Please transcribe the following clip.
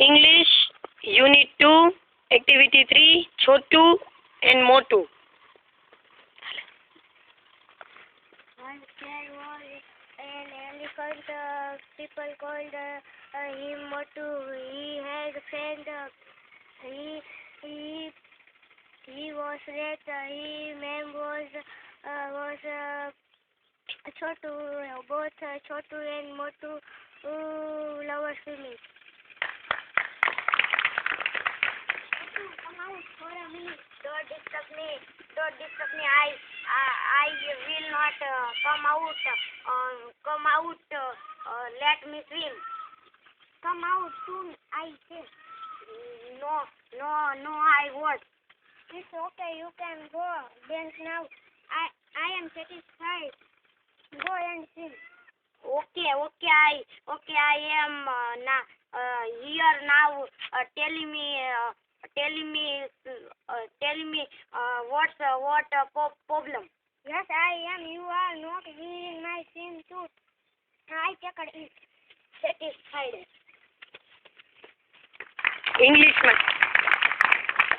English, Unit 2, Activity 3, Chotu and Motu. Once there was an elephant. People called him Motu. He had a friend. He he he was red. His name was Chotu. Both Chotu and Motu loved swimming. Come out for a minute. Don't disturb me. Don't disturb me. I will not come out. Come out. Let me swim. Come out soon. I say. No. I won't. It's okay. You can go. Dance now. I am satisfied. Go and swim. Okay. I am here now. Tell me what problem? Yes, I am. You are not wearing my swimsuit. I take it. Satisfied. English.